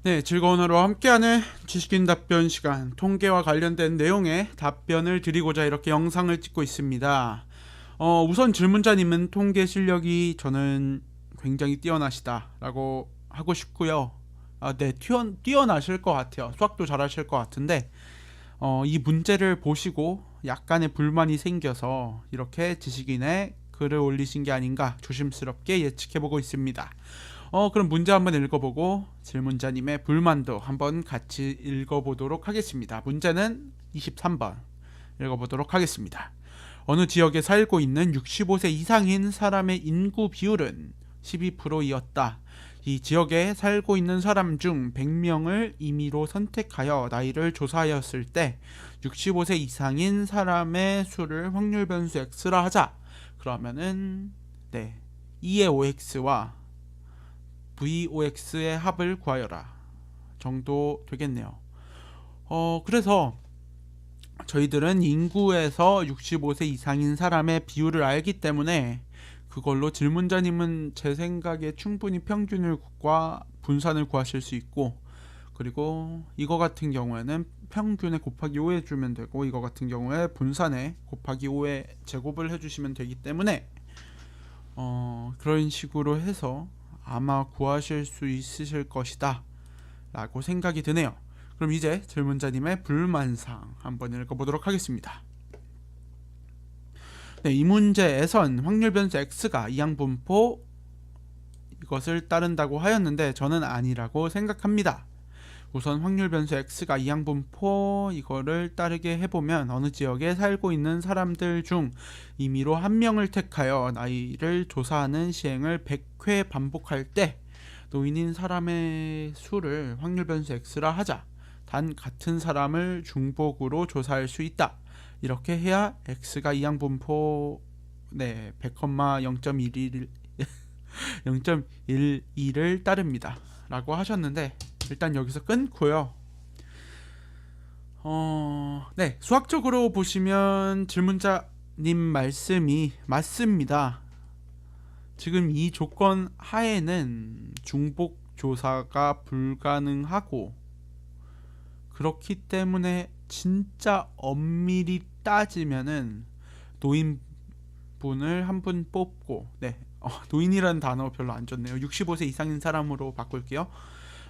네, 즐거운 하루와 함께하는 지식인 답변 시간, 통계와 관련된 내용의 답변을 드리고자 이렇게 영상을 찍고 있습니다. 우선 질문자님은 통계 실력이 저는 굉장히 뛰어나시다라고 하고 싶고요. 네, 뛰어나실 것 같아요. 수학도 잘하실 것 같은데 이 문제를 보시고 약간의 불만이 생겨서 이렇게 지식인의 글을 올리신 게 아닌가 조심스럽게 예측해보고 있습니다. 그럼 문제 한번 읽어보고 질문자님의 불만도 한번 같이 읽어보도록 하겠습니다. 문제는 23번 읽어보도록 하겠습니다. 어느 지역에 살고 있는 65세 이상인 사람의 인구 비율은 12%이었다. 이 지역에 살고 있는 사람 중 100명을 임의로 선택하여 나이를 조사하였을 때 65세 이상인 사람의 수를 확률 변수 x라 하자. 그러면은 2의 5x와 VOX의 합을 구하여라 정도 되겠네요. 그래서 저희들은 인구에서 65세 이상인 사람의 비율을 알기 때문에 그걸로 질문자님은 제 생각에 충분히 평균과 분산을 구하실 수 있고, 그리고 이거 같은 경우에는 평균에 곱하기 5 해주면 되고, 이거 같은 경우에 분산에 곱하기 5의 제곱을 해주시면 되기 때문에 그런 식으로 해서 아마 구하실 수 있으실 것이다 라고 생각이 드네요. 그럼 이제 질문자님의 불만사항 한번 읽어보도록 하겠습니다. 네, 이 문제에선 확률 변수 x가 이항분포 이것을 따른다고 하였는데 저는 아니라고 생각합니다. 우선 확률 변수 x가 이항분포 이거를 따르게 해보면 어느 지역에 살고 있는 사람들 중 임의로 한 명을 택하여 나이를 조사하는 시행을 100회 반복할 때 노인인 사람의 수를 확률 변수 x라 하자. 단 같은 사람을 중복으로 조사할 수 있다. 이렇게 해야 x가 이항분포 100,0.11 0.12를 따릅니다 라고 하셨는데, 일단 여기서 끊고요. 수학적으로 보시면 질문자님 말씀이 맞습니다. 지금 이 조건 하에는 중복 조사가 불가능하고, 그렇기 때문에 진짜 엄밀히 따지면은 노인분을 한 분 뽑고, 노인이라는 단어 별로 안 좋네요. 65세 이상인 사람으로 바꿀게요.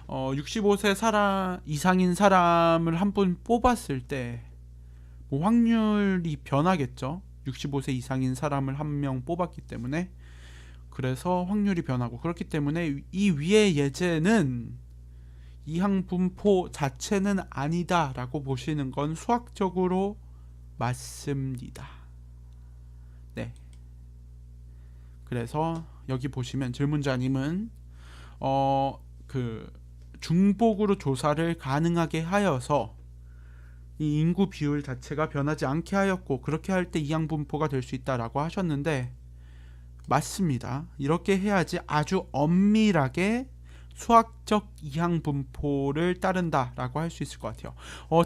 65세 이상인 사람을 한 분 뽑았을 때 뭐 확률이 변하겠죠. 65세 이상인 사람을 한 명 뽑았기 때문에. 그래서 확률이 변하고, 그렇기 때문에 이 위의 예제는 이항분포 자체는 아니다 라고 보시는 건 수학적으로 맞습니다. 네. 그래서 여기 보시면 질문자님은 중복으로 조사를 가능하게 하여서 이 인구 비율 자체가 변하지 않게 하였고, 그렇게 할 때 이항분포가 될 수 있다라고 하셨는데 맞습니다. 이렇게 해야지 아주 엄밀하게 수학적 이항분포를 따른다라고 할 수 있을 것 같아요.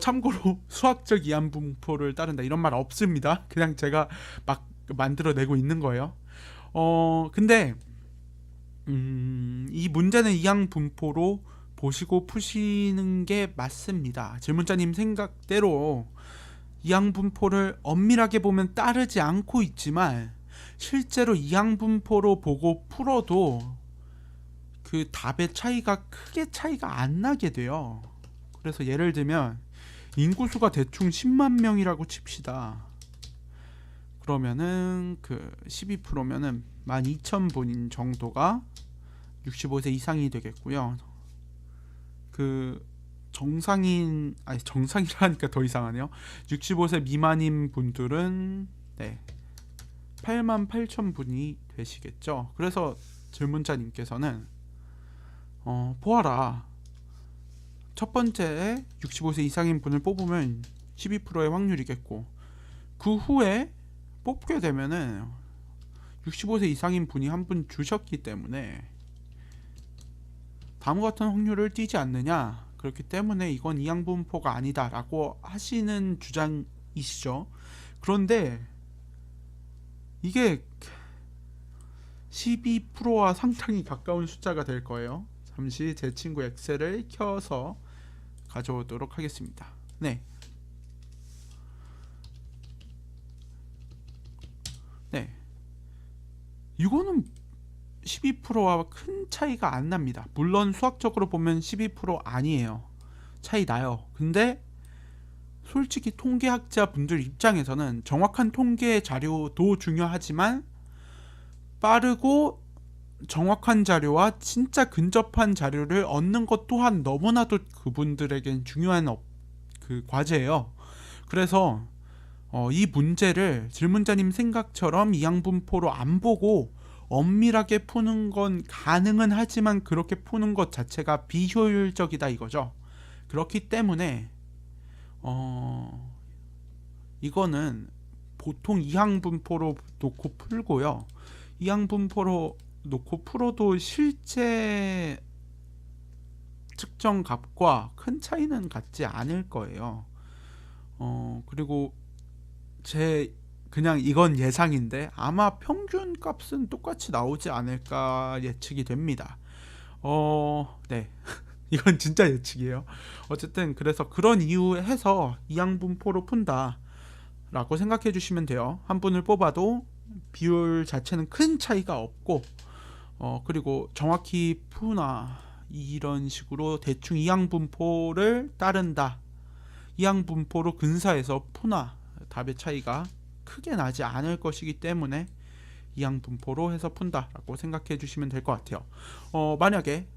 참고로 수학적 이항분포를 따른다 이런 말 없습니다. 그냥 제가 막 만들어내고 있는 거예요. 근데 이 문제는 이항분포로 보시고 푸시는 게 맞습니다. 질문자님 생각대로 이항분포를 엄밀하게 보면 따르지 않고 있지만 실제로 이항분포로 보고 풀어도 그 답의 크게 차이가 안 나게 돼요. 그래서 예를 들면 인구수가 대충 10만 명이라고 칩시다. 그러면은 12%면은 12,000분 정도가 65세 이상이 되겠고요. 정상이라니까 더 이상하네요. 65세 미만인 분들은 88,000분이 되시겠죠. 그래서 질문자님께서는 보아라, 첫 번째 65세 이상인 분을 뽑으면 12%의 확률이겠고, 그 후에 뽑게 되면은 65세 이상인 분이 한 분 주셨기 때문에 다음과 같은 확률을 띠지 않느냐, 그렇기 때문에 이건 이항분포가 아니다 라고 하시는 주장이시죠. 그런데 이게 12%와 상당히 가까운 숫자가 될 거예요. 잠시 제 친구 엑셀을 켜서 가져오도록 하겠습니다. 네. 네. 이거는 12%와 큰 차이가 안 납니다. 물론 수학적으로 보면 12% 아니에요. 차이 나요. 근데 솔직히 통계학자 분들 입장에서는 정확한 통계 자료도 중요하지만 빠르고 정확한 자료와 진짜 근접한 자료를 얻는 것 또한 너무나도 그분들에겐 중요한 그 과제예요. 그래서 이 문제를 질문자님 생각처럼 이항분포로 안 보고 엄밀하게 푸는 건 가능은 하지만 그렇게 푸는 것 자체가 비효율적이다 이거죠. 그렇기 때문에 이거는 보통 이항분포로 놓고 풀고요. 이항분포로 놓고 풀어도 실제 측정 값과 큰 차이는 같지 않을 거예요. 그리고 그냥 이건 예상인데 아마 평균 값은 똑같이 나오지 않을까 예측이 됩니다. 네. 이건 진짜 예측이에요. 어쨌든 그래서 그런 이유 해서 이항분포로 푼다 라고 생각해 주시면 돼요. 한 분을 뽑아도 비율 자체는 큰 차이가 없고 그리고 정확히 푸나 이런 식으로 대충 이항분포를 따른다. 이항분포로 근사해서 푸나 답의 차이가 크게 나지 않을 것이기 때문에 이항분포로 해서 푼다라고 생각해 주시면 될 것 같아요. 만약에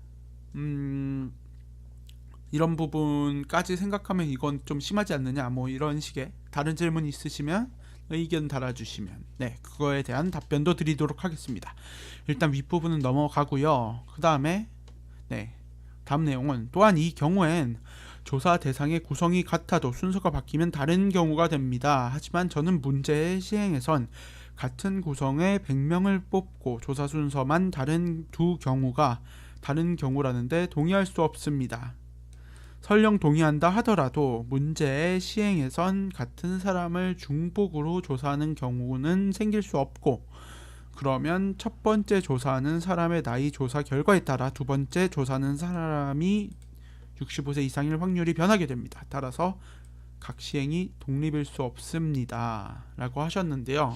이런 부분까지 생각하면 이건 좀 심하지 않느냐 뭐 이런 식의 다른 질문 있으시면 의견 달아주시면 네 그거에 대한 답변도 드리도록 하겠습니다. 일단 윗부분은 넘어가고요. 그 다음에 네 다음 내용은 또한 이 경우엔 조사 대상의 구성이 같아도 순서가 바뀌면 다른 경우가 됩니다. 하지만 저는 문제의 시행에선 같은 구성의 100명을 뽑고 조사 순서만 다른 두 경우가 다른 경우라는데 동의할 수 없습니다. 설령 동의한다 하더라도 문제의 시행에선 같은 사람을 중복으로 조사하는 경우는 생길 수 없고 그러면 첫 번째 조사하는 사람의 나이 조사 결과에 따라 두 번째 조사하는 사람이 65세 이상일 확률이 변하게 됩니다. 따라서 각 시행이 독립일 수 없습니다. 라고 하셨는데요.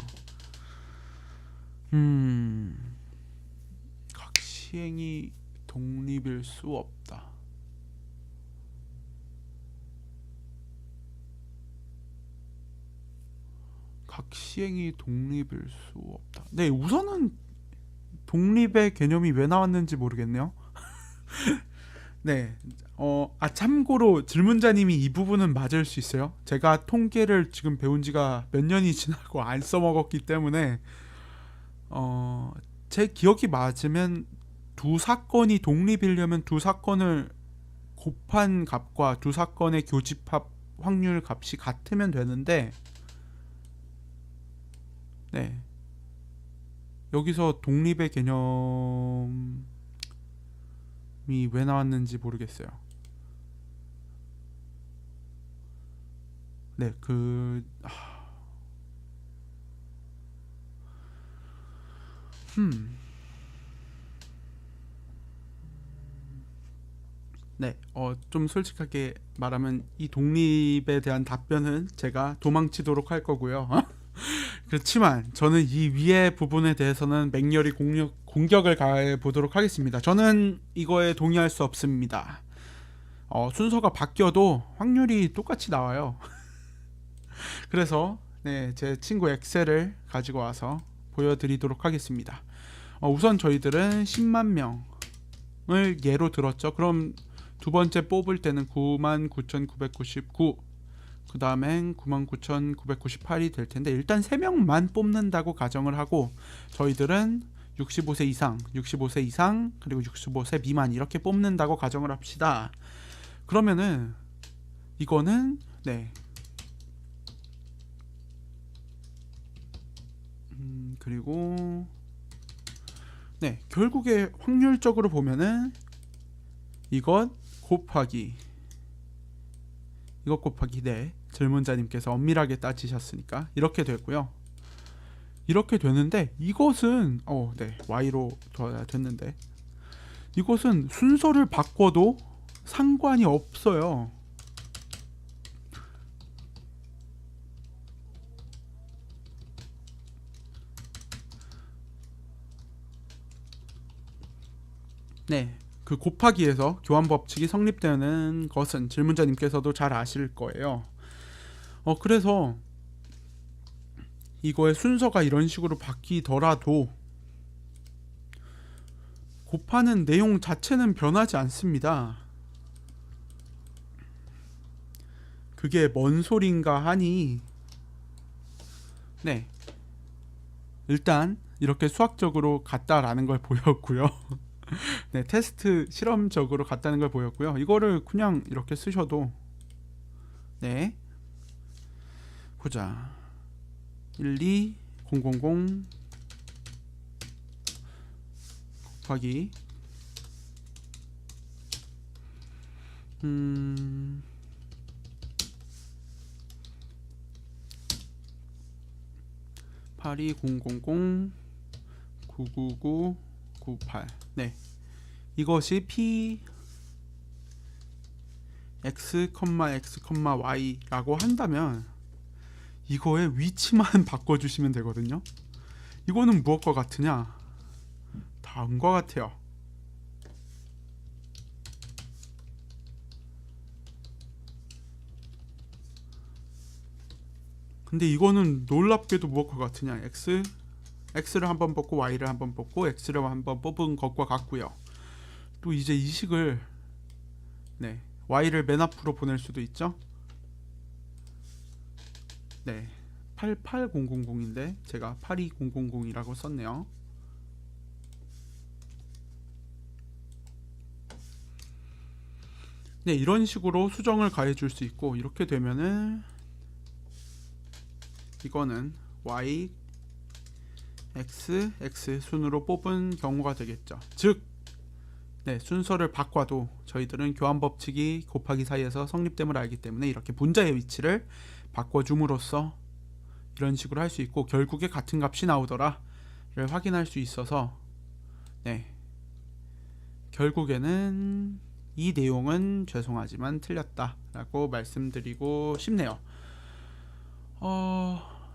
각 시행이 독립일 수 없다. 각 시행이 독립일 수 없다. 네, 우선은 독립의 개념이 왜 나왔는지 모르겠네요. 네, 참고로 질문자님이 이 부분은 맞을 수 있어요. 제가 통계를 지금 배운 지가 몇 년이 지나고 안 써먹었기 때문에 제 기억이 맞으면 두 사건이 독립이려면 두 사건을 곱한 값과 두 사건의 교집합 확률 값이 같으면 되는데 네 여기서 독립의 개념이 왜 나왔는지 모르겠어요. 네, 네, 좀 솔직하게 말하면 이 독립에 대한 답변은 제가 도망치도록 할 거고요. 그렇지만 저는 이 위의 부분에 대해서는 맹렬히 공격을 가해 보도록 하겠습니다. 저는 이거에 동의할 수 없습니다. 순서가 바뀌어도 확률이 똑같이 나와요. 그래서 네, 제 친구 엑셀을 가지고 와서 보여드리도록 하겠습니다. 우선 저희들은 10만 명을 예로 들었죠. 그럼 두 번째 뽑을 때는 99,999, 그 다음엔 99,998이 될 텐데 일단 3명만 뽑는다고 가정을 하고 저희들은 65세 이상, 65세 이상, 그리고 65세 미만 이렇게 뽑는다고 가정을 합시다. 그러면은 이거는 네 그리고 네 결국에 확률적으로 보면은 이것 곱하기 네 질문자님께서 엄밀하게 따지셨으니까 이렇게 되고요. 이렇게 되는데 이것은 네 y로 둬야 됐는데 이것은 순서를 바꿔도 상관이 없어요. 네, 그 곱하기에서 교환 법칙이 성립되는 것은 질문자님께서도 잘 아실 거예요. 그래서 이거의 순서가 이런 식으로 바뀌더라도 곱하는 내용 자체는 변하지 않습니다. 그게 뭔 소린가 하니, 네, 일단 이렇게 수학적으로 같다라는 걸 보였고요. 네, 테스트 실험적으로 같다는 걸 보였고요. 이거를 그냥 이렇게 쓰셔도, 네, 보자. 12000 곱하기 82000 99998. 네, 이것이 p x, x, y라고 한다면 이거의 위치만 바꿔주시면 되거든요. 이거는 무엇과 같으냐? 다음과 같아요. 근데 이거는 놀랍게도 무엇과 같으냐? x를 한번 뽑고 y를 한번 뽑고 x를 한번 뽑은 것과 같고요. 또 이제 이 식을, 네, y를 맨 앞으로 보낼 수도 있죠. 네, 88000인데 제가 82000이라고 썼네요. 네, 이런 식으로 수정을 가해 줄 수 있고, 이렇게 되면은 이거는 y, x 순으로 뽑은 경우가 되겠죠. 즉, 네, 순서를 바꿔도 저희들은 교환 법칙이 곱하기 사이에서 성립됨을 알기 때문에 이렇게 분자의 위치를 바꿔줌으로써 이런 식으로 할 수 있고, 결국에 같은 값이 나오더라를 확인할 수 있어서, 네, 결국에는 이 내용은 죄송하지만 틀렸다라고 말씀드리고 싶네요.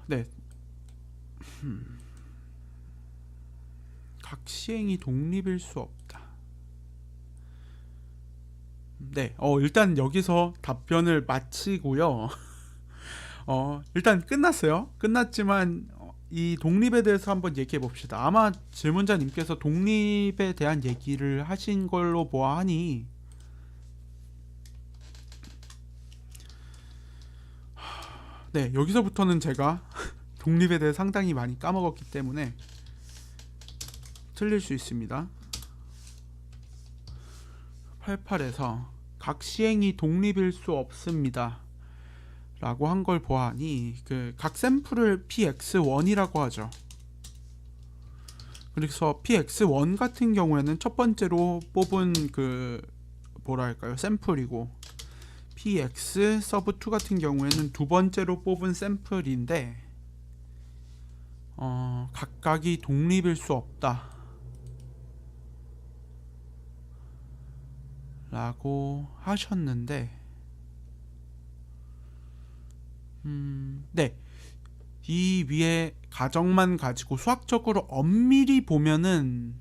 네, 각 시행이 독립일 수 없다. 네, 일단 여기서 답변을 마치고요. 일단 끝났어요. 끝났지만 이 독립에 대해서 한번 얘기해 봅시다. 아마 질문자님께서 독립에 대한 얘기를 하신 걸로 보아하니, 네, 여기서부터는 제가 독립에 대해 상당히 많이 까먹었기 때문에 틀릴 수 있습니다. 88에서 각 시행이 독립일 수 없습니다 라고 한 걸 보아하니, 그 각 샘플을 px1이라고 하죠. 그래서 px1 같은 경우에는 첫 번째로 뽑은 그 뭐랄까요, 샘플이고, px 서브 2 같은 경우에는 두 번째로 뽑은 샘플인데, 각각이 독립일 수 없다 라고 하셨는데, 네, 이 위에 가정만 가지고 수학적으로 엄밀히 보면은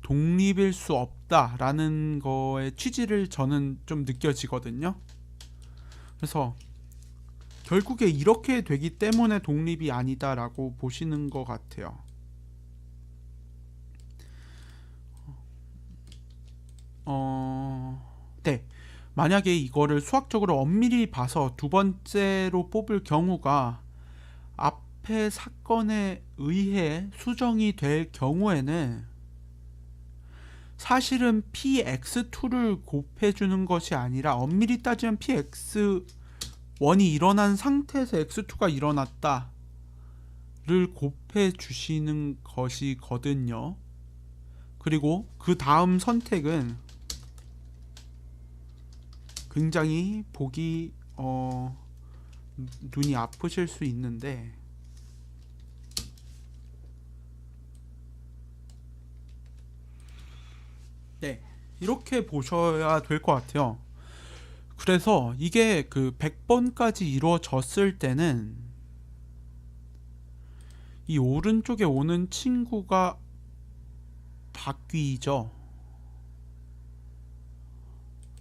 독립일 수 없다라는 거의 취지를 저는 좀 느껴지거든요. 그래서 결국에 이렇게 되기 때문에 독립이 아니다라고 보시는 것 같아요. 네, 만약에 이거를 수학적으로 엄밀히 봐서 두 번째로 뽑을 경우가 앞의 사건에 의해 수정이 될 경우에는 사실은 px2를 곱해주는 것이 아니라, 엄밀히 따지면 px1이 일어난 상태에서 x2가 일어났다를 곱해주시는 것이거든요. 그리고 그 다음 선택은 굉장히 보기 눈이 아프실 수 있는데, 네, 이렇게 보셔야 될 것 같아요. 그래서 이게 그 100번까지 이루어졌을 때는 이 오른쪽에 오는 친구가 바뀌죠.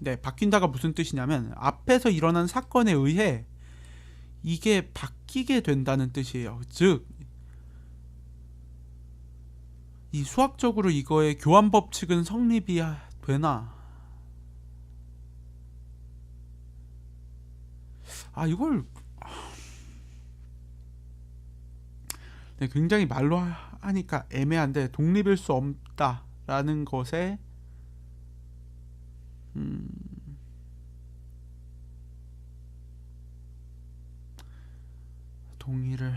네, 바뀐다가 무슨 뜻이냐면 앞에서 일어난 사건에 의해 이게 바뀌게 된다는 뜻이에요. 즉, 이 수학적으로 이거의 교환 법칙은 성립이 되나? 이걸 네, 굉장히 말로 하니까 애매한데 독립일 수 없다라는 것에 동의를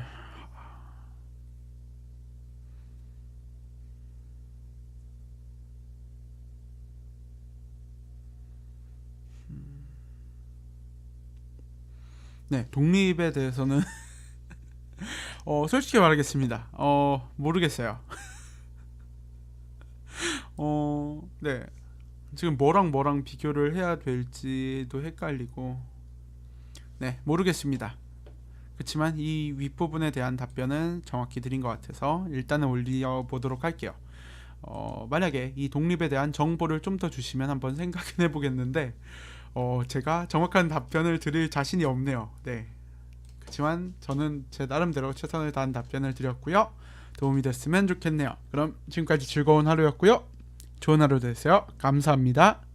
네, 독립에 대해서는 솔직히 말하겠습니다. 모르겠어요. 네. 지금 뭐랑 비교를 해야 될지도 헷갈리고, 네, 모르겠습니다. 그렇지만 이 윗부분에 대한 답변은 정확히 드린 것 같아서 일단은 올려보도록 할게요. 만약에 이 독립에 대한 정보를 좀 더 주시면 한번 생각은 해보겠는데, 제가 정확한 답변을 드릴 자신이 없네요. 네. 그렇지만 저는 제 나름대로 최선을 다한 답변을 드렸고요. 도움이 됐으면 좋겠네요. 그럼 지금까지 즐거운 하루였고요. 좋은 하루 되세요. 감사합니다.